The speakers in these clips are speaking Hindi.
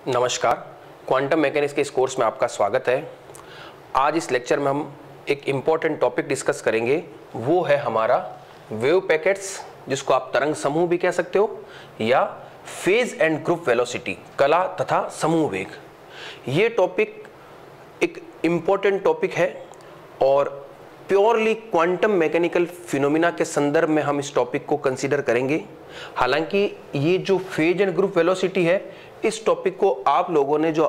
नमस्कार, क्वांटम मैकेनिक्स के इस कोर्स में आपका स्वागत है। आज इस लेक्चर में हम एक इम्पॉर्टेंट टॉपिक डिस्कस करेंगे, वो है हमारा वेव पैकेट्स, जिसको आप तरंग समूह भी कह सकते हो या फेज एंड ग्रुप वेलोसिटी, कला तथा समूह वेग। ये टॉपिक एक इम्पॉर्टेंट टॉपिक है और प्योरली क्वांटम मैकेनिकल फिनोमिना के संदर्भ में हम इस टॉपिक को कंसीडर करेंगे। हालांकि ये जो फेज एंड ग्रुप वेलोसिटी है, इस टॉपिक को आप लोगों ने जो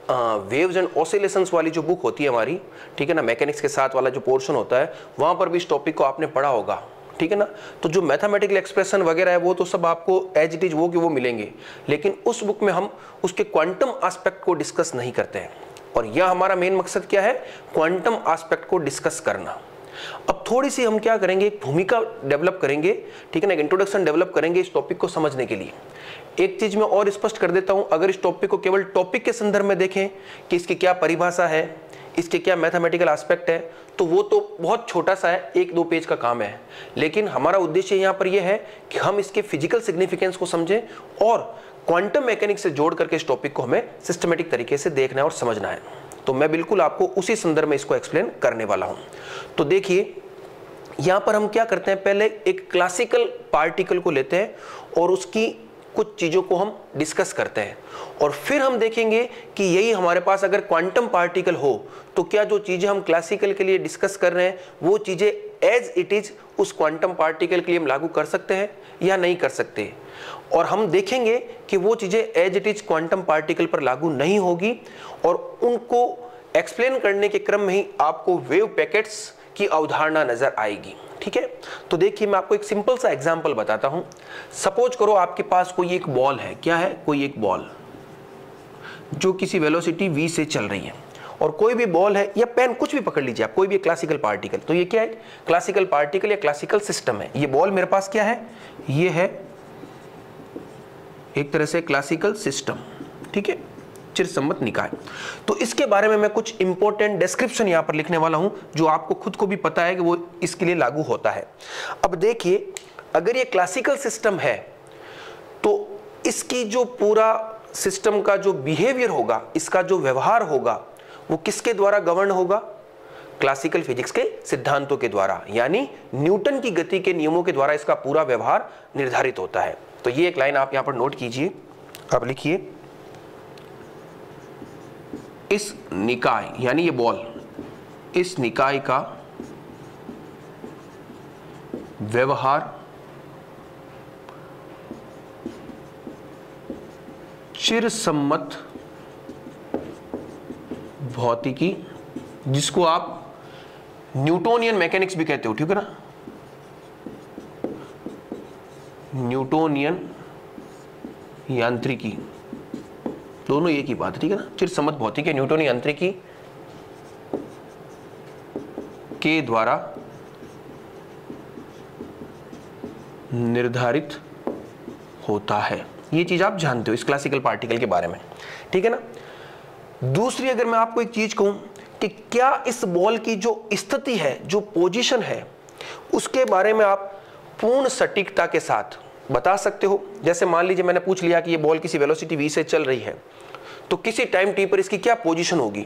वेव्स एंड ऑसिलेशंस वाली जो बुक होती है हमारी, ठीक है ना, मैकेनिक्स के साथ वाला जो पोर्शन होता है, वहां पर भी इस टॉपिक को आपने पढ़ा होगा, ठीक है ना। तो जो मैथमेटिकल एक्सप्रेशन वगैरह है वो तो सब आपको एज इट इज वो कि वो मिलेंगे, लेकिन उस बुक में हम उसके क्वांटम एस्पेक्ट को डिस्कस नहीं करते हैं। और यह हमारा मेन मकसद क्या है, क्वांटम एस्पेक्ट को डिस्कस करना। अब थोड़ी सी हम क्या करेंगे, एक भूमिका डेवलप करेंगे, ठीक है ना, एक इंट्रोडक्शन डेवलप करेंगे इस टॉपिक को समझने के लिए। एक चीज मैं और स्पष्ट कर देता हूं, अगर इस टॉपिक को केवल टॉपिक के संदर्भ में देखें कि इसकी क्या परिभाषा है, इसके क्या मैथमेटिकल एस्पेक्ट है, तो वो तो बहुत छोटा सा है, 1-2 पेज का काम है। लेकिन हमारा उद्देश्य यहाँ पर यह है कि हम इसके फिजिकल सिग्निफिकेंस को समझें और क्वांटम मैकेनिक्स से जोड़ करके इस टॉपिक को हमें सिस्टमेटिक तरीके से देखना है और समझना है। तो मैं बिल्कुल आपको उसी संदर्भ में इसको एक्सप्लेन करने वाला हूं। तो देखिए, यहां पर हम क्या करते हैं, पहले एक क्लासिकल पार्टिकल को लेते हैं और उसकी कुछ चीजों को हम डिस्कस करते हैं, और फिर हम देखेंगे कि यही हमारे पास अगर क्वांटम पार्टिकल हो तो क्या जो चीजें हम क्लासिकल के लिए डिस्कस कर रहे हैं वो चीजें एज इट इज उस क्वांटम पार्टिकल के लिए हम लागू कर सकते हैं या नहीं कर सकते। और हम देखेंगे कि वो चीजें as it is quantum particle पर लागू नहीं होगी, और उनको एक्सप्लेन करने के क्रम में ही आपको वेव पैकेट्स की अवधारणा नजर आएगी, ठीक है। तो देखिए, मैं आपको एक सिंपल सा एग्जांपल बताता हूं। सपोज करो आपके पास कोई एक बॉल है, क्या है, कोई एक बॉल जो किसी वेलोसिटी v से चल रही है, और कोई भी बॉल है या पेन, कुछ भी पकड़ लीजिए आप, कोई भी क्लासिकल पार्टिकल। तो ये क्या है, क्लासिकल पार्टिकल या क्लासिकल सिस्टम है। ये बॉल मेरे पास क्या है, ये है एक तरह से क्लासिकल सिस्टम, ठीक है, चिरसम्मत निकाय। तो इसके बारे में मैं कुछ इंपॉर्टेंट डिस्क्रिप्शन यहां पर लिखने वाला हूं, जो आपको खुद को भी पता है कि वो इसके लिए लागू होता है। अब देखिए, अगर ये क्लासिकल सिस्टम है तो इसकी जो पूरा सिस्टम का जो बिहेवियर होगा, इसका जो व्यवहार होगा, वो किसके द्वारा गवर्न होगा, क्लासिकल फिजिक्स के सिद्धांतों के द्वारा, यानी न्यूटन की गति के नियमों के द्वारा इसका पूरा व्यवहार निर्धारित होता है। तो ये एक लाइन आप यहां पर नोट कीजिए, आप लिखिए, इस निकाय यानी ये बॉल, इस निकाय का व्यवहार चिरसम्मत भौतिकी, जिसको आप न्यूटोनियन मैकेनिक्स भी कहते हो, ठीक है ना, न्यूटोनियन यांत्रिकी, दोनों एक ही बात है, ठीक है ना। चिरसम्मत भौतिकी न्यूटोनियन यांत्रिकी के द्वारा निर्धारित होता है। ये चीज आप जानते हो इस क्लासिकल पार्टिकल के बारे में, ठीक है ना। दूसरी, अगर मैं आपको एक चीज कहूं कि क्या इस बॉल की जो स्थिति है, जो पोजीशन है, उसके बारे में आप पूर्ण सटीकता के साथ बता सकते हो। जैसे मान लीजिए मैंने पूछ लिया कि ये बॉल किसी वेलोसिटी v से चल रही है, तो किसी टाइम t पर इसकी क्या पोजीशन होगी,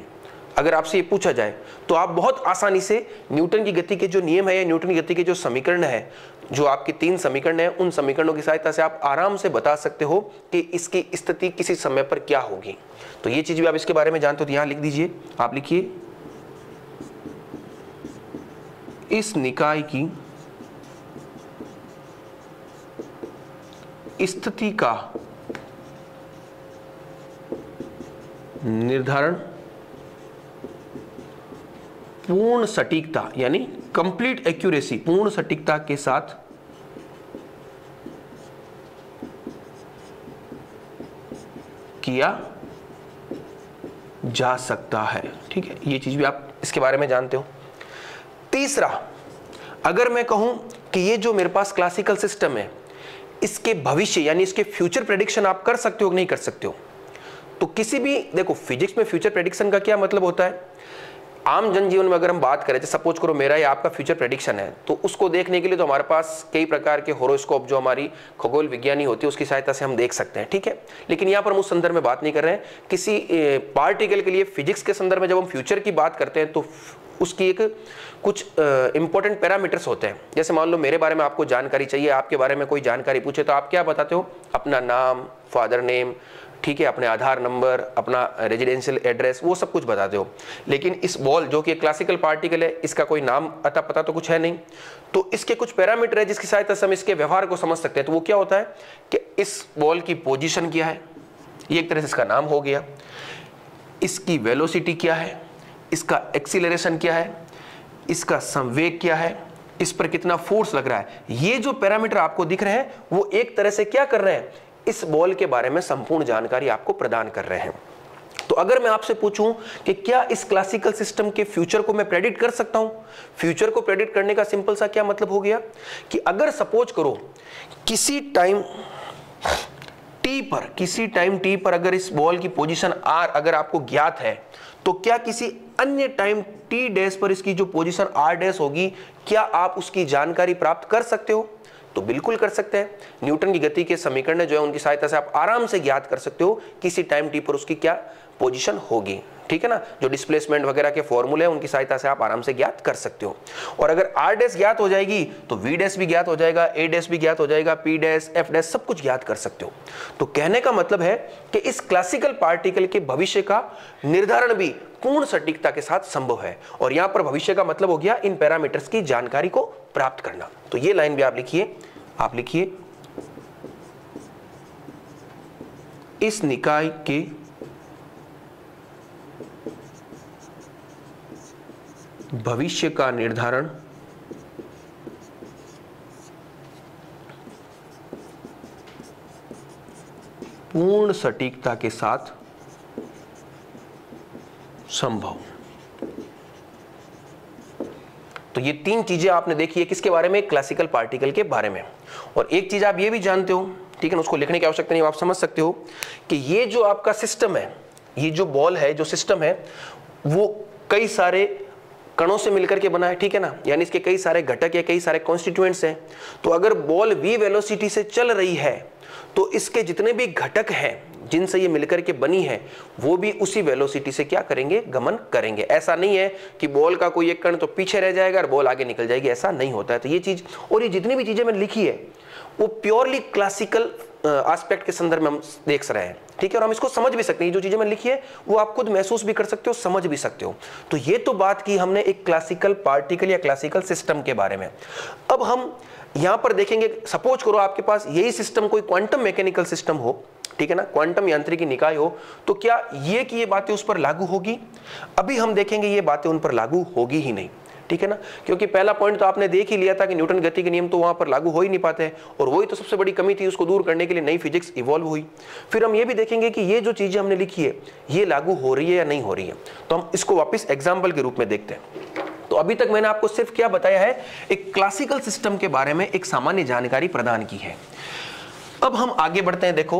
अगर आपसे ये पूछा जाए, तो आप बहुत आसानी से न्यूटन की गति के जो नियम है या न्यूटन की गति के जो समीकरण है, जो आपके 3 समीकरण है, उन समीकरणों की सहायता से आप आराम से बता सकते हो कि इसकी स्थिति किसी समय पर क्या होगी। तो ये चीज भी आप इसके बारे में जानते हो, तो यहां लिख दीजिए, आप लिखिए, इस निकाय की स्थिति का निर्धारण पूर्ण सटीकता यानी कंप्लीट एक्यूरेसी, पूर्ण सटीकता के साथ किया जा सकता है, ठीक है। ये चीज भी आप इसके बारे में जानते हो। तीसरा, अगर मैं कहूं कि ये जो मेरे पास क्लासिकल सिस्टम है, इसके भविष्य यानी इसके फ्यूचर प्रेडिक्शन आप कर सकते हो कि नहीं कर सकते हो। तो किसी भी, देखो फिजिक्स में फ्यूचर प्रेडिक्शन का क्या मतलब होता है, आम जनजीवन में अगर हम बात करें, सपोज करो मेरा या आपका फ्यूचर प्रेडिक्शन है, तो उसको देखने के लिए तो हमारे पास कई प्रकार के होरोस्कोप जो हमारी खगोल विज्ञानी होती है उसकी सहायता से हम देख सकते हैं, ठीक है। लेकिन यहाँ पर हम उस संदर्भ में बात नहीं कर रहे हैं। किसी पार्टिकल के लिए फिजिक्स के संदर्भ में जब हम फ्यूचर की बात करते हैं तो उसकी एक कुछ इंपॉर्टेंट पैरामीटर्स होते हैं। जैसे मान लो मेरे बारे में आपको जानकारी चाहिए, आपके बारे में कोई जानकारी पूछे तो आप क्या बताते हो? अपना नाम, फादर नेम, ठीक है, अपने आधार नंबर, अपना रेजिडेंशियल एड्रेस, वो सब कुछ बताते हो। लेकिन इस बॉल जो कि एक क्लासिकल पार्टिकल है, इसका कोई नाम अता पता तो कुछ है नहीं, तो इसके कुछ पैरामीटर है जिसकी सहायता से हम इसके व्यवहार को समझ सकते हैं। तो वो क्या होता है कि इस बॉल की पोजीशन क्या है, ये एक तरह से इसका नाम हो गया। इसकी वेलोसिटी क्या है, इसका एक्सीलरेशन क्या है, इसका संवेग क्या है, इस पर कितना फोर्स लग रहा है। ये जो पैरामीटर आपको दिख रहे हैं वो एक तरह से क्या कर रहे हैं, इस बॉल के बारे में संपूर्ण जानकारी आपको प्रदान कर रहे हैं। तो अगर मैं आपसे पूछूं कि क्या इस क्लासिकल सिस्टम के फ्यूचर को मैं प्रेडिक्ट कर सकता हूं? फ्यूचर को प्रेडिक्ट करने का सिंपल सा क्या मतलब हो गया कि अगर सपोज करो किसी टाइम टी पर अगर इस बॉल की पोजीशन आर अगर आपको ज्ञात है, तो क्या किसी अन्य टाइम टी डैश पर इसकी जो पोजीशन आर डैश होगी, क्या आप उसकी जानकारी प्राप्त कर सकते हो? तो बिल्कुल कर सकते हैं। न्यूटन की गति के समीकरण जो है उनकी सहायता से आप आराम से ज्ञात कर सकते हो किसी टाइम टी पर उसकी क्या पोजीशन होगी, ठीक है ना। जो डिस्प्लेसमेंट वगैरह के फॉर्मूले हैं उनकी सहायता से आप आराम से ज्ञात कर सकते हो। और अगर आर डैश ज्ञात हो जाएगी तो वी डैश भी ज्ञात हो जाएगा, ए डैश भी ज्ञात हो जाएगा, पी डैश, एफ डैश, सब कुछ ज्ञात कर सकते हो। तो कहने का मतलब है कि इस क्लासिकल पार्टिकल के भविष्य का निर्धारण भी पूर्ण सटीकता के साथ संभव है। और यहां पर भविष्य का मतलब हो गया इन पैरामीटर्स की जानकारी को प्राप्त करना। तो ये लाइन भी आप लिखिए, इस निकाय के भविष्य का निर्धारण पूर्ण सटीकता के साथ संभव। तो ये तीन चीजें आपने देखी है किसके बारे में, क्लासिकल पार्टिकल के बारे में। और एक चीज आप ये भी जानते हो, ठीक है ना, उसको लिखने की आवश्यकता नहीं, आप समझ सकते हो कि ये जो आपका सिस्टम है, ये जो बॉल है, जो सिस्टम है, वो कई सारे कणों से मिलकर के बना है, ठीक है ना। यानी इसके कई सारे घटक या कई सारे कॉन्स्टिट्यूएंट्स हैं। तो अगर बॉल v वेलोसिटी से चल रही है तो इसके जितने भी घटक हैं जिनसे ये मिलकर के बनी है वो भी उसी वेलोसिटी से क्या करेंगे, गमन करेंगे। ऐसा नहीं है कि बॉल का कोई एक कण तो पीछे रह जाएगा और बॉल आगे निकल जाएगी, ऐसा नहीं होता है। तो ये चीज और ये जितनी भी चीजें मैंने लिखी है वो प्योरली क्लासिकल एस्पेक्ट के संदर्भ में हम देख रहे हैं, ठीक है। और हम इसको समझ भी सकते हैं, जो चीजें मैंने लिखी है वो आप खुद महसूस भी कर सकते हो, समझ भी सकते हो। तो ये तो बात की हमने एक क्लासिकल पार्टिकल या क्लासिकल सिस्टम के बारे में। अब हम यहां पर देखेंगे, सपोज करो आपके पास यही सिस्टम कोई क्वांटम मैकेनिकल सिस्टम हो, ठीक है ना, क्वांटम यांत्रिकी निकाय हो, तो क्या ये कि ये बातें उस पर लागू होगी? अभी हम देखेंगे ये बातें उन पर लागू होगी ही नहीं, ठीक है ना। क्योंकि पहला पॉइंट तो आपने देख ही लिया था कि न्यूटन गति के नियम तो वहां पर लागू हो ही नहीं पाते, और वही तो सबसे बड़ी कमी थी, उसको दूर करने के लिए नई फिजिक्स इवॉल्व हुई। फिर हम ये भी देखेंगे कि ये जो चीजें हमने लिखी है ये लागू हो रही है या नहीं हो रही है। तो हम इसको वापस एग्जाम्पल के रूप में देखते हैं। तो अभी तक मैंने आपको सिर्फ क्या बताया है, एक क्लासिकल सिस्टम के बारे में एक सामान्य जानकारी प्रदान की है। अब हम आगे बढ़ते हैं, देखो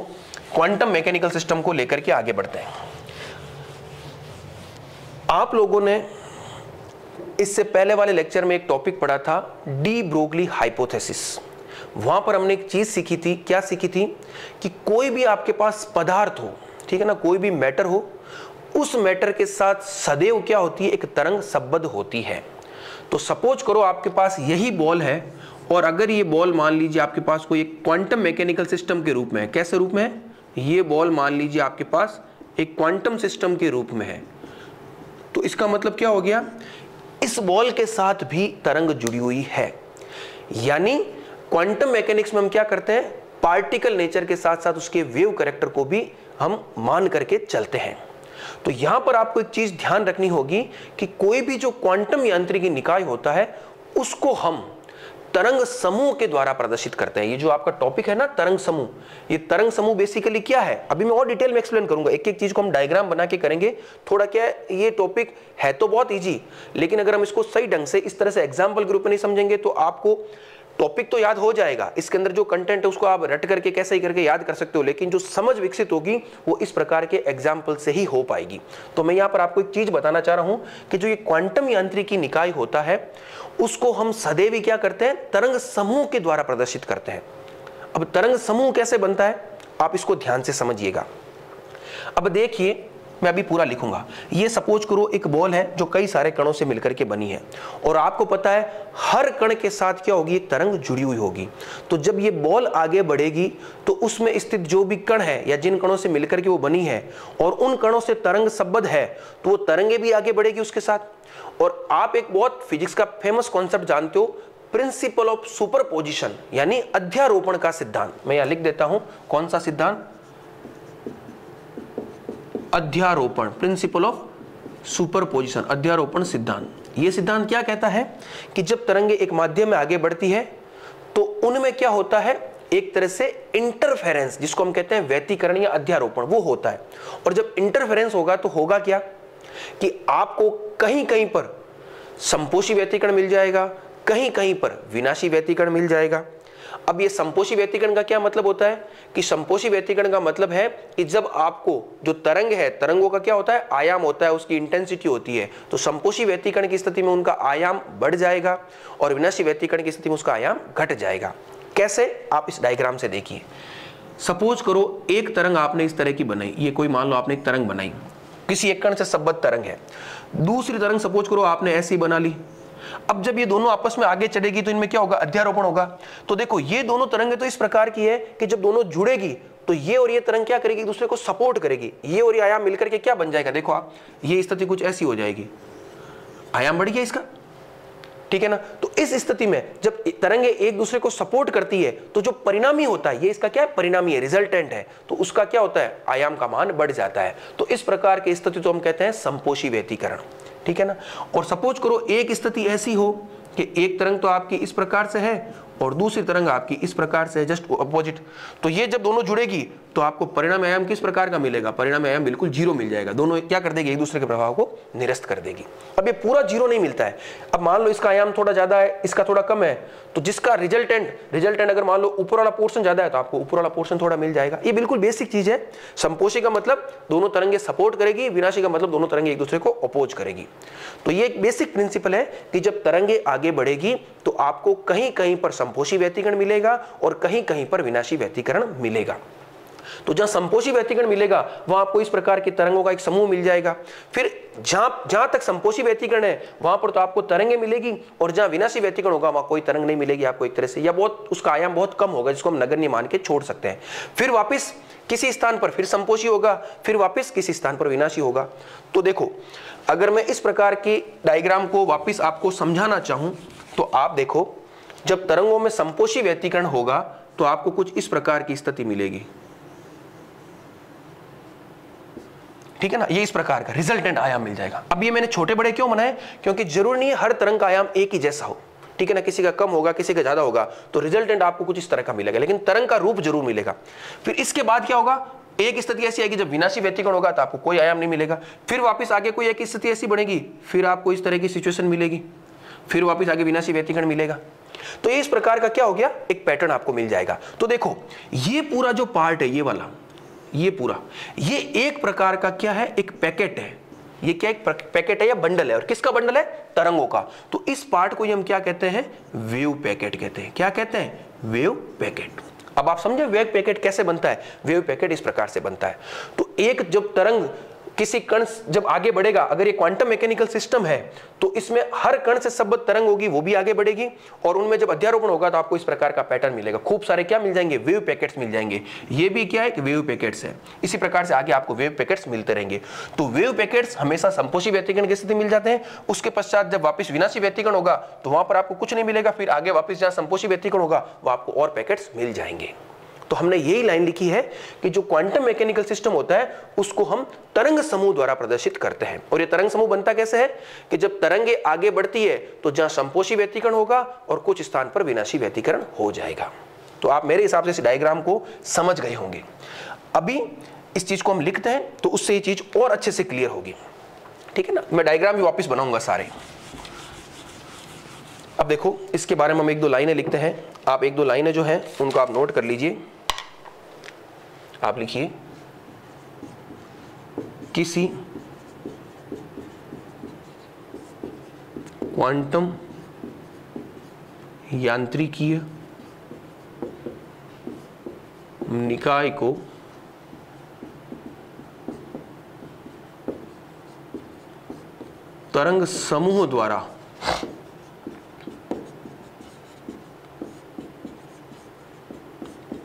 क्वांटम मैकेनिकल सिस्टम को लेकर के आगे बढ़ते हैं। आप लोगों ने इससे पहले वाले लेक्चर में एक टॉपिक पढ़ा था, डी ब्रोगली हाइपोथेसिस। वहां पर हमने एक चीज सीखी थी, क्या सीखी थी कि कोई भी आपके पास पदार्थ हो, ठीक है ना, कोई भी मैटर हो, उस मैटर के साथ सदैव क्या होती है, एक तरंग संबद्ध होती है। तो सपोज करो आपके पास यही बॉल है, और अगर ये बॉल मान लीजिए आपके पास कोई एक क्वांटम मैकेनिकल सिस्टम के रूप में है। कैसे रूप में है? ये बॉल मान लीजिए आपके पास एक क्वांटम सिस्टम के रूप में है। तो इसका मतलब क्या हो गया, इस बॉल के साथ भी तरंग जुड़ी हुई है। यानी क्वांटम मैकेनिक्स में हम क्या करते हैं, पार्टिकल नेचर के साथ साथ उसके वेव कैरेक्टर को भी हम मान करके चलते हैं। तो यहां पर आपको एक चीज ध्यान रखनी होगी कि कोई भी जो क्वांटम यांत्रिकी निकाय होता है उसको हम तरंग समूह के द्वारा प्रदर्शित करते हैं। ये जो आपका टॉपिक है ना, तरंग समूह, ये तरंग समूह बेसिकली क्या है, अभी मैं और डिटेल में एक्सप्लेन करूंगा। एक एक चीज को हम डायग्राम बना के करेंगे। थोड़ा क्या है, ये टॉपिक है तो बहुत इजी, लेकिन अगर हम इसको सही ढंग से इस तरह से एग्जाम्पल के रूप में नहीं समझेंगे तो आपको टॉपिक तो याद हो जाएगा, इसके अंदर जो कंटेंट है उसको आप रट करके कैसे ही करके याद कर सकते हो, लेकिन जो समझ विकसित होगी वो इस प्रकार के एग्जाम्पल से ही हो पाएगी। तो मैं यहाँ पर आपको एक चीज बताना चाह रहा हूं कि जो ये क्वांटम यांत्रिकी निकाय होता है उसको हम सदैव ही क्या करते हैं, तरंग समूह के द्वारा प्रदर्शित करते हैं। अब तरंग समूह कैसे बनता है आप इसको ध्यान से समझिएगा। अब देखिए मैं अभी पूरा लिखूंगा। ये सपोज करो एक बॉल है जो कई सारे कणों से मिलकर के बनी है और आपको पता है हर कण के साथ क्या होगी, एक तरंग जुड़ी हुई होगी। तो जब ये बॉल आगे बढ़ेगी तो उसमें स्थित जो भी कण है या जिन कणों से मिलकर के वो बनी है और उन कणों से तरंग संबद्ध है तो वो तरंगे भी आगे बढ़ेगी उसके साथ। और आप एक बहुत फिजिक्स का फेमस कॉन्सेप्ट जानते हो, प्रिंसिपल ऑफ सुपरपोजिशन यानी अध्यारोपण का सिद्धांत। मैं यहां लिख देता हूं, कौन सा सिद्धांत, अध्यारोपण, प्रिंसिपल ऑफ सुपरपोजिशन, अध्यारोपण सिद्धांत। यह सिद्धांत क्या कहता है कि जब तरंगे एक माध्यम में आगे बढ़ती है तो उनमें क्या होता है, एक तरह से इंटरफेरेंस, जिसको हम कहते हैं व्यतिकरण या अध्यारोपण, वो होता है। और जब इंटरफेरेंस होगा तो होगा क्या कि आपको कहीं कहीं पर संपोषी व्यतिकरण मिल जाएगा, कहीं कहीं पर विनाशी व्यतिकरण मिल जाएगा। अब ये संपोषी व्यतिकरण का क्या मतलब होता है कि संपोषी व्यतिकरण का मतलब है कि जब आपको जो तरंग है, तरंगों का क्या होता है, आयाम होता है, उसकी इंटेंसिटी होती है, तो संपोषी व्यतिकरण की स्थिति में उनका आयाम बढ़ जाएगा और विनाशी व्यतिकरण की स्थिति में उसका आयाम घट जाएगा। कैसे, आप इस डायग्राम से देखिए। सपोज करो एक तरंग आपने इस तरह की बनाई, ये कोई मान लो आपने एक तरंग बनाई, किसी एक कण से संबद्ध तरंग है। दूसरी तरंग सपोज करो आपने ऐसी बना ली। अब जब ये दोनों आपस में आगे चढ़ेगी तो इनमें क्या होगा, अध्यारोपण होगा। तो देखो ये दोनों तरंगें तो इस प्रकार की है कि जब दोनों जुड़ेगी तो ये और ये तरंग क्या करेगी, एक दूसरे को सपोर्ट करेगी। ये और ये आयाम मिलकर के क्या बन जाएगा, देखो आप, ये स्थिति कुछ ऐसी हो जाएगी, आयाम बढ़ गया इसका, ठीक है ना। तो इस स्थिति में जब तरंगे एक दूसरे को सपोर्ट करती है तो जो परिणामी होता है, ये इसका क्या है, परिणामी है, रिजल्टेंट है, तो उसका क्या होता है, आयाम का मान बढ़ जाता है। तो इस प्रकार की स्थिति तो हम कहते हैं संपोषी व्यतिकरण, ठीक है ना। और सपोज करो एक स्थिति ऐसी हो कि एक तरंग तो आपकी इस प्रकार से है और दूसरी तरंग आपकी इस प्रकार से है, जस्ट अपोजिट। तो ये जब दोनों जुड़ेगी तो आपको परिणाम आयाम किस प्रकार का मिलेगा, परिणाम आयाम बिल्कुल जीरो मिल जाएगा। दोनों क्या कर देगी, एक दूसरे के प्रभाव को निरस्त कर देगी। अब ये पूरा जीरो नहीं मिलता है। अब मान लो इसका आयाम थोड़ा ज्यादा है, इसका थोड़ा कम है, तो जिसका रिजल्टेंट अगर मान लो ऊपर वाला पोर्शन ज्यादा है तो आपको ऊपर वाला पोर्शन थोड़ा मिल जाएगा। ये बिल्कुल बेसिक चीज है। संपोषी का मतलब दोनों तरंगे सपोर्ट करेगी, विनाशी का मतलब दोनों तरंगे एक दूसरे को अपोज करेगी। तो ये एक बेसिक प्रिंसिपल है कि जब तरंगे आगे बढ़ेगी तो आपको कहीं कहीं पर संपोषी व्यतिकरण मिलेगा और कहीं कहीं पर विनाशी व्यतिकरण मिलेगा। तो जहां संपोषी व्यतिकरण मिलेगा वहां आपको इस प्रकार की तरंगों का एक समूह मिल जाएगा। फिर जहां तक संपोषी व्यतिकरण है वहां पर तो आपको तरंगे मिलेगी और जहां विनाशी व्यतिकरण होगा वहां कोई तरंग नहीं मिलेगी आपको, एक तरह से, या बहुत उसका आयाम बहुत कम होगा जिसको हम नगण्य मान के छोड़ सकते हैं। फिर वापस किसी स्थान पर फिर संपोषी होगा, फिर वापस किसी स्थान पर विनाशी होगा। तो देखो अगर मैं इस प्रकार की डायग्राम को वापस आपको समझाना चाहूं तो आप देखो, जब तरंगों में संपोषी व्यतिकरण होगा तो आपको कुछ इस प्रकार की स्थिति मिलेगी, ठीक है ना। ये इस प्रकार का रिजल्टेंट आयाम मिल जाएगा। अब ये मैंने छोटे बड़े क्यों बनाए, क्योंकि जरूरी नहीं है हर तरंग का आयाम एक ही जैसा हो, ठीक है ना। किसी का कम होगा, किसी का ज्यादा होगा, तो रिजल्टेंट आपको कुछ इस तरह का मिलेगा, लेकिन तरंग का रूप जरूर मिलेगा। फिर इसके बाद क्या होगा, एक स्थिति ऐसी आएगी जब विनाशी व्यतिकरण होगा तो आपको कोई आयाम नहीं मिलेगा। फिर वापस आगे कोई एक स्थिति ऐसी बनेगी, फिर आपको इस तरह की सिचुएशन मिलेगी, फिर वापस आगे विनाशी व्यतिकरण मिलेगा। तो ये इस प्रकार का क्या हो गया, एक पैटर्न आपको मिल जाएगा। तो देखो ये पूरा जो पार्ट है, ये वाला, ये पूरा, ये एक प्रकार का क्या है, एक पैकेट है। ये क्या एक पैकेट है या बंडल है, और किसका बंडल है, तरंगों का। तो इस पार्ट को हम क्या कहते हैं, वेव पैकेट कहते हैं। क्या कहते हैं, वेव पैकेट। अब आप समझे वेव पैकेट कैसे बनता है। वेव पैकेट इस प्रकार से बनता है। तो एक जब तरंग किसी कण जब आगे बढ़ेगा, अगर ये क्वांटम मैकेनिकल सिस्टम है तो इसमें हर कण से संबद्ध तरंग होगी, वो भी आगे बढ़ेगी, और उनमें जब अध्यारोपण होगा तो आपको इस प्रकार का पैटर्न मिलेगा। खूब सारे क्या मिल जाएंगे, वेव पैकेट्स मिल जाएंगे। ये भी क्या है कि वेव पैकेट्स है। इसी प्रकार से आगे आपको वेव पैकेट्स मिलते रहेंगे। तो वेव पैकेट्स हमेशा संपोषी व्यतिकरण की स्थिति मिल जाते हैं। उसके पश्चात जब वापस विनाशी व्यतिकरण होगा तो वहां पर आपको कुछ नहीं मिलेगा। फिर आगे वापस जहां संपोषी व्यतिकरण होगा वहां आपको और पैकेट्स मिल जाएंगे। तो हमने यही लाइन लिखी है कि जो क्वांटम मैकेनिकल सिस्टम होता है उसको हम तरंग समूह द्वारा प्रदर्शित करते हैं। और ये तरंग समूह बनता कैसे है कि जब तरंगे आगे बढ़ती है तो जहां संपोषी व्यतिकरण होगा और कुछ स्थान पर विनाशी व्यतिकरण हो जाएगा। तो आप मेरे हिसाब से इस डायग्राम को समझ गए होंगे। अभी इस चीज को हम लिखते हैं तो उससे ये चीज और अच्छे से क्लियर होगी, ठीक है ना। मैं डायग्राम भी वापस बनाऊंगा सारे। अब देखो इसके बारे में हम एक दो लाइनें लिखते हैं, आप एक दो लाइनें जो हैं उनको आप नोट कर लीजिए। आप लिखिए, किसी क्वांटम यांत्रिकीय निकाय को तरंग समूह द्वारा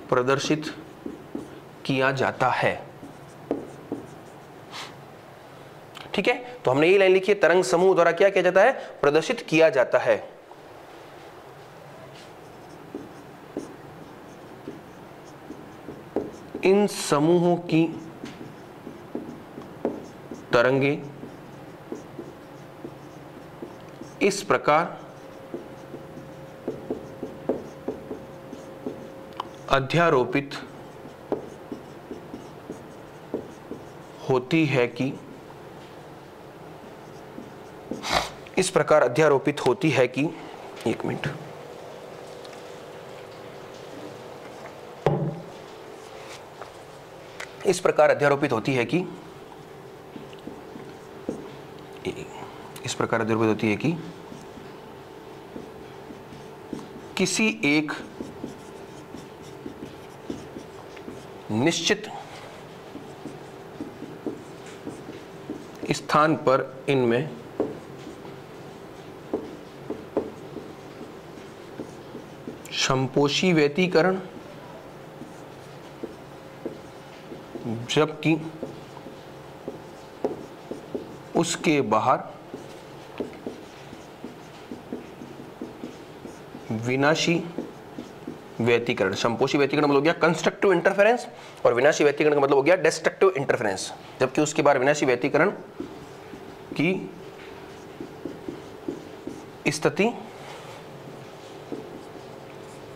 प्रदर्शित किया जाता है। ठीक है, तो हमने ये लाइन लिखी है, तरंग समूह द्वारा क्या किया जाता है? प्रदर्शित किया जाता है। इन समूहों की तरंगे इस प्रकार अध्यारोपित होती है कि एक मिनट, इस प्रकार अध्यारोपित होती है कि किसी एक निश्चित स्थान पर इनमें संपोषी व्यतिकरण जबकि उसके बाहर विनाशी व्यतिकरण। संपोषी व्यतिकरण मतलब हो गया कंस्ट्रक्टिव इंटरफेरेंस और विनाशी व्यतिकरण का मतलब हो गया डिस्ट्रक्टिव इंटरफेरेंस, जबकि उसके बाद विनाशी व्यतिकरण की स्थिति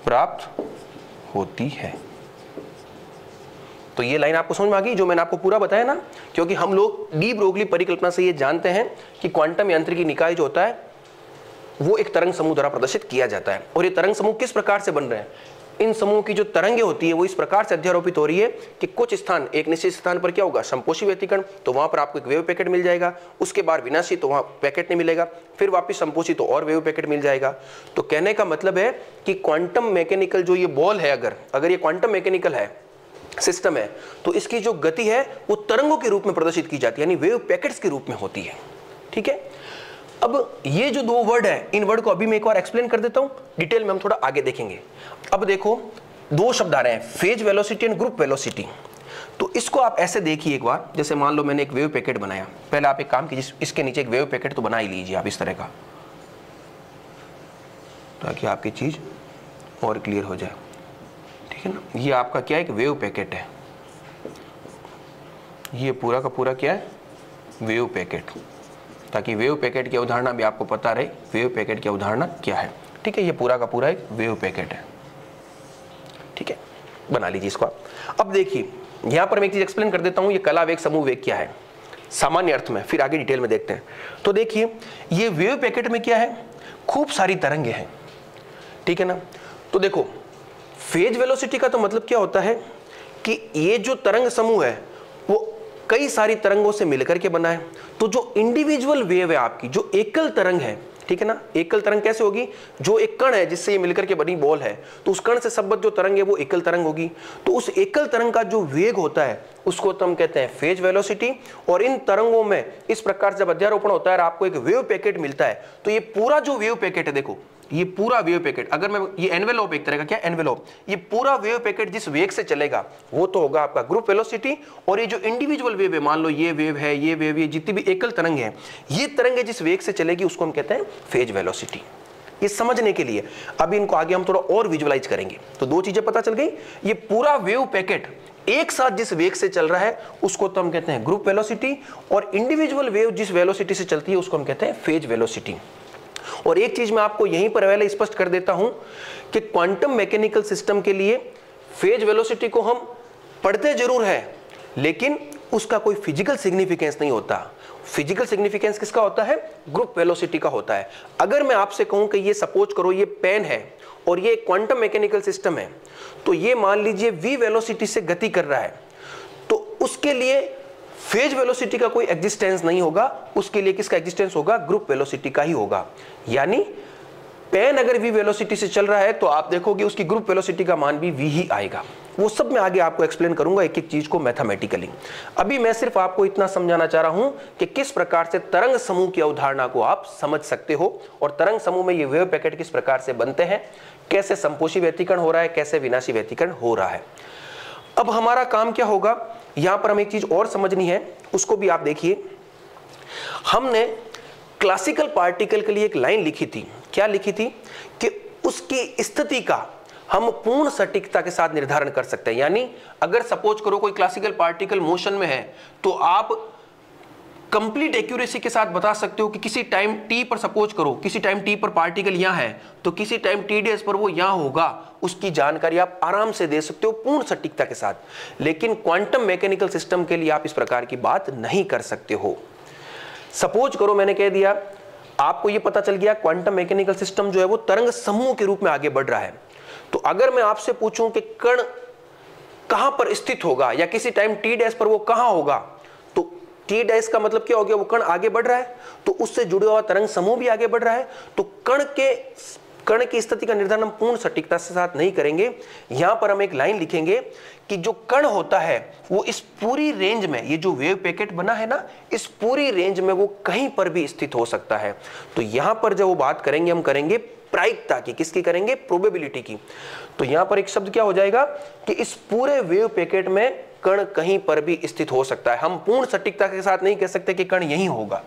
प्राप्त होती है। तो ये लाइन आपको समझ में आ गई जो मैंने आपको पूरा बताया ना, क्योंकि हम लोग डी ब्रोगली परिकल्पना से ये जानते हैं कि क्वांटम यांत्रिकी निकाय जो होता है वो एक तरंग समूह द्वारा प्रदर्शित किया जाता है। और ये तरंग समूह किस प्रकार से बन रहे हैं? इन समूह की जो तरंगे होती है वो इस प्रकार से अध्यारोपित हो रही है कि कुछ स्थान, एक निश्चित स्थान पर क्या होगा? संपोषी व्यतिकरण, तो वहां पर आपको एक वेव पैकेट मिल जाएगा। उसके बाद विनाशी, तो वहां पैकेट नहीं मिलेगा। फिर वापस संपोषी, तो और वेव पैकेट मिल जाएगा। तो कहने का मतलब है कि क्वांटम मैकेनिकल जो ये बॉल है, अगर ये क्वांटम मैकेनिकल है, सिस्टम है, तो इसकी जो गति है वो तरंगों के रूप में प्रदर्शित की जाती है, यानी वेव पैकेट्स के रूप में होती है। ठीक है, अब ये जो दो वर्ड है, इन वर्ड को अभी मैं एक बार एक्सप्लेन कर देता हूं, डिटेल में हम थोड़ा आगे देखेंगे। अब देखो दो शब्द आ रहे हैं, phase velocity and group velocity. तो इसको आप ऐसे देखिए एक बार, जैसे मान लो मैंने एक वेव पैकेट बनाया। पहले आप एक काम कीजिए, इसके नीचे एक वेव पैकेट तो बना ही लीजिए आप इस तरह का, ताकि आपकी चीज और क्लियर हो जाए। ठीक है ना, ये आपका क्या है? एक वेव पैकेट है। ये पूरा का पूरा क्या है? वेव पैकेट, ताकि वेव पैकेट की अवधारणा भी आपको पता रहे, वेव पैकेट की अवधारणा क्या है। ठीक है, ये पूरा का पूरा एक वेव पैकेट है। ठीक है, बना लीजिए इसको आप। अब देखिए यहां पर मैं एक चीज एक्सप्लेन कर देता हूं, ये कला वेग समूह वेग क्या है सामान्य अर्थ में, फिर आगे डिटेल में देखते हैं। तो देखिए ये वेव पैकेट में क्या है? खूब सारी तरंगे हैं। ठीक है ना, तो देखो फेज वेलोसिटी का तो मतलब क्या होता है कि ये जो तरंग समूह है वो कई सारी तरंगों से मिलकर के बना है। तो जो इंडिविजुअल वेव है आपकी, जो एकल तरंग है, ठीक है ना, एकल तरंग कैसे होगी? जो एक कण है जिससे ये मिलकर के बनी बॉल है, तो उस कण से संबद्ध जो तरंग है वो एकल तरंग होगी। तो उस एकल तरंग का जो वेग होता है उसको तो हम कहते हैं फेज वेलोसिटी। और इन तरंगों में इस प्रकार से जब अध्यारोपण होता है और आपको एक वेव पैकेट मिलता है, तो ये पूरा जो वेव पैकेट है, देखो ये पूरा वेव पैकेट, अगर मैं ये एनवेलोप, एक तरह का क्या एनवेलोप, ये पूरा वेव पैकेट जिस वेग से चलेगा वो तो होगा आपका ग्रुप वेलोसिटी। और ये जो इंडिविजुअल वेव है, मान लो ये वेव है, ये वेव, ये जितनी भी एकल तरंग है, ये तरंग जिस वेग से चलेगी उसको हम कहते हैं फेज वेलोसिटी। ये समझने के लिए अभी इनको आगे हम थोड़ा और विजुअलाइज करेंगे। तो दो चीजें पता चल गई, ये पूरा वेव पैकेट एक साथ जिस वेग से चल रहा है उसको तो हम कहते हैं ग्रुप वेलोसिटी, और इंडिविजुअल वेव जिस वेलोसिटी से चलती है उसको हम कहते हैं फेज वेलोसिटी। और एक चीज मैं आपको यहीं पर पहले स्पष्ट कर देता हूं कि क्वांटम मैकेनिकल सिस्टम के लिए फेज वेलोसिटी को हम पढ़ते जरूर है, लेकिन उसका कोई फिजिकल सिग्निफिकेंस नहीं होता। फिजिकल सिग्निफिकेंस किसका होता है? ग्रुप वेलोसिटी का होता है। अगर मैं आपसे कहूं कि ये सपोज करो ये पेन है और ये क्वांटम मैकेनिकल सिस्टम है, तो ये मान लीजिए v वेलोसिटी से गति कर रहा है, तो उसके लिए फेज वेलोसिटी का कोई एग्जिस्टेंस नहीं होगा, उसके लिए किसका एग्जिस्टेंस होगा? ग्रुप वेलोसिटी का ही होगा। यानी पेन अगर v वेलोसिटी से चल रहा है तो आप देखोगे उसकी ग्रुप वेलोसिटी का मान भी v ही आएगा। वो सब मैं आगे आपको एक्सप्लेन करूंगा एक एक चीज को मैथमेटिकली। अभी मैं सिर्फ आपको इतना समझाना चाह रहा हूं कि किस प्रकार से तरंग समूह की अवधारणा को आप समझ सकते हो और तरंग समूह में ये वेव पैकेट किस प्रकार से बनते हैं, कैसे संपोषी व्यतिकरण हो रहा है, कैसे विनाशी व्यतिकरण हो रहा है। अब हमारा काम क्या होगा, यहां पर हमें एक चीज और समझनी है, उसको भी आप देखिए। हमने क्लासिकल पार्टिकल के लिए एक लाइन लिखी थी। क्या लिखी थी? कि उसकी स्थिति का हम पूर्ण सटीकता के साथ निर्धारण कर सकते हैं। यानी अगर सपोज करो कोई क्लासिकल पार्टिकल मोशन में है तो आप कंप्लीट एक्यूरेसी के साथ बता सकते हो कि किसी टाइम t पर, सपोज करो किसी टाइम t पर पार्टिकल यहां है तो किसी टाइम t डेज पर वो यहां होगा, उसकी जानकारी आप आराम से दे सकते हो पूर्ण सटीकता के साथ। लेकिन क्वांटम मैकेनिकल सिस्टम के लिए आप इस प्रकार की बात नहीं कर सकते हो। सपोज करो मैंने कह दिया, आपको ये पता चल गया क्वांटम मैकेनिकल सिस्टम जो है वो तरंग समूह के रूप में आगे बढ़ रहा है। तो अगर मैं आपसे पूछूं कि कण कहां पर स्थित होगा या किसी टाइम t डैश पर वो कहां होगा, तो t डैश का मतलब क्या हो गया? वो कण आगे बढ़ रहा है, तो उससे जुड़ा हुआ तरंग समूह भी आगे बढ़ रहा है। तो कण की स्थिति का निर्धारण हम पूर्ण सटीकता के साथ नहीं करेंगे। यहां पर हम एक लाइन लिखेंगे कि जो कण होता है वो इस पूरी रेंज में, ये जो वेव पैकेट बना है ना, इस पूरी रेंज में वो कहीं पर भी स्थित हो सकता है। तो यहां पर जब वो बात करेंगे हम करेंगे प्रायिकता की, किसकी करेंगे? प्रोबेबिलिटी की। तो यहां पर एक शब्द क्या हो जाएगा कि इस पूरे वेव पैकेट में कण कहीं पर भी स्थित हो सकता है। हम पूर्ण सटीकता के साथ नहीं कह सकते कि कण यहीं होगा,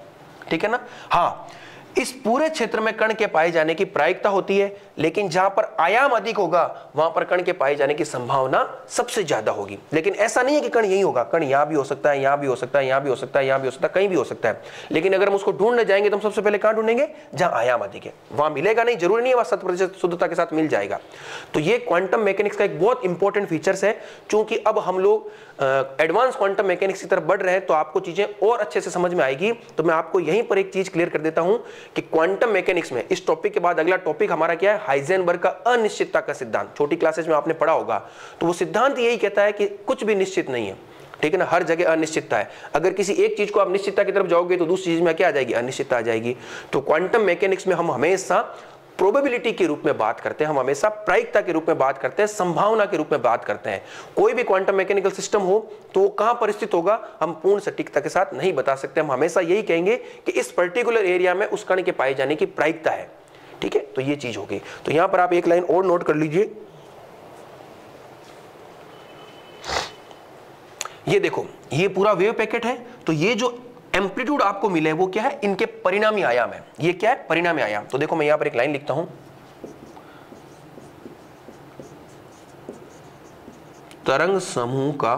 ठीक है ना। हाँ, इस पूरे क्षेत्र में कण के पाए जाने की प्रायिकता होती है, लेकिन जहां पर आयाम अधिक होगा वहां पर कण के पाए जाने की संभावना सबसे ज्यादा होगी। लेकिन ऐसा नहीं है कि कण यहीं होगा, कण यहां भी हो सकता है, यहां भी हो सकता है, यहां भी हो सकता है, यहां भी हो सकता है, कहीं भी हो सकता है। लेकिन अगर हम उसको ढूंढने जाएंगे तो हम सबसे पहले कहां ढूंढेंगे? जहां आयाम अधिक है। वहां मिलेगा नहीं, जरूरी नहीं है वहां 100% शुद्धता के साथ मिल जाएगा। तो ये क्वांटम मैकेनिक्स का एक बहुत इंपॉर्टेंट फीचर्स है। चूंकि अब हम लोग एडवांस क्वांटम मैकेनिक्स की तरफ बढ़ रहे हैं तो आपको चीजें और अच्छे से समझ में आएगी। तो मैं आपको यहीं पर एक चीज क्लियर कर देता हूं कि क्वांटम मैकेनिक्स में इस टॉपिक के बाद अगला टॉपिक हमारा क्या है? हाइजेनबर्ग का अनिश्चितता का सिद्धांत। छोटी क्लासेस में आपने पढ़ा होगा। तो वो सिद्धांत यही कहता है कि कुछ भी निश्चित नहीं है, ठीक है ना, हर जगह अनिश्चितता है। अगर किसी एक चीज को आप निश्चितता की तरफ जाओगे तो दूसरी चीज में क्या आ जाएगी? अनिश्चितता आ जाएगी। तो क्वांटम मैकेनिक्स में हम हमेशा प्रोबेबिलिटी के रूप में बात करते हैं, हम हमेशा प्रायिकता के रूप में बात करते हैं, संभावना के रूप में बात करते हैं। कोई भी क्वांटम मैकेनिकल सिस्टम हो तो वो कहां पर स्थित होगा हम पूर्ण सटीकता के साथ नहीं बता सकते। हम हमेशा यही कहेंगे कि इस पर्टिकुलर एरिया में उस कण के पाए जाने की प्रायिकता है, ठीक है। तो ये चीज हो गई। तो यहां पर आप एक लाइन और नोट कर लीजिए। ये देखो, ये पूरा वेव पैकेट है। तो ये जो एम्पलीट्यूड आपको मिले वो क्या है? इनके परिणामी आयाम है। ये क्या है? परिणामी आयाम। तो देखो मैं यहां पर एक लाइन लिखता हूं, तरंग समूह का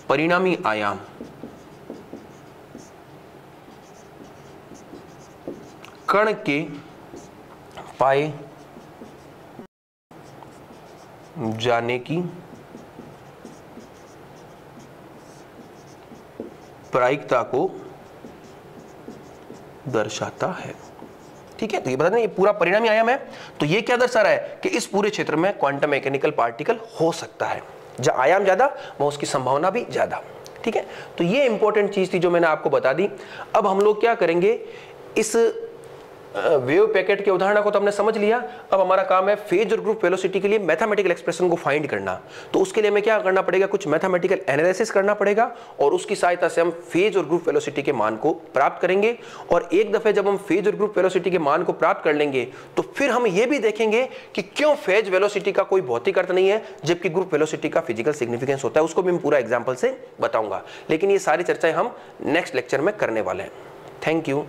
परिणामी आयाम कण के पाए जाने की प्रायिकता को दर्शाता है, ठीक है। तो ये बता दें ये पूरा परिणामी आयाम है। तो ये क्या दर्शा रहा है कि इस पूरे क्षेत्र में क्वांटम मैकेनिकल पार्टिकल हो सकता है। जहां आयाम ज्यादा वहां उसकी संभावना भी ज्यादा, ठीक है। तो ये इंपॉर्टेंट चीज थी जो मैंने आपको बता दी। अब हम लोग क्या करेंगे, इस वेव पैकेट की अवधारणा को तो हमने समझ लिया। अब हमारा काम है फेज और ग्रुप वेलोसिटी के लिए मैथमेटिकल एक्सप्रेशन को फाइंड करना। तो उसके लिए हमें क्या करना पड़ेगा? कुछ मैथमेटिकल एनालिसिस करना पड़ेगा और उसकी सहायता से हम फेज और ग्रुप वेलोसिटी के मान को प्राप्त करेंगे। और एक दफे जब हम फेज और ग्रुप वेलोसिटी के मान को प्राप्त कर लेंगे तो फिर हम ये भी देखेंगे कि क्यों फेज वेलोसिटी का कोई भौतिक अर्थ नहीं है जबकि ग्रुप वेलोसिटी का फिजिकल सिग्निफिकेंस होता है। उसको भी मैं पूरा एग्जाम्पल से बताऊंगा। लेकिन ये सारी चर्चाएं हम नेक्स्ट लेक्चर में करने वाले हैं। Thank you.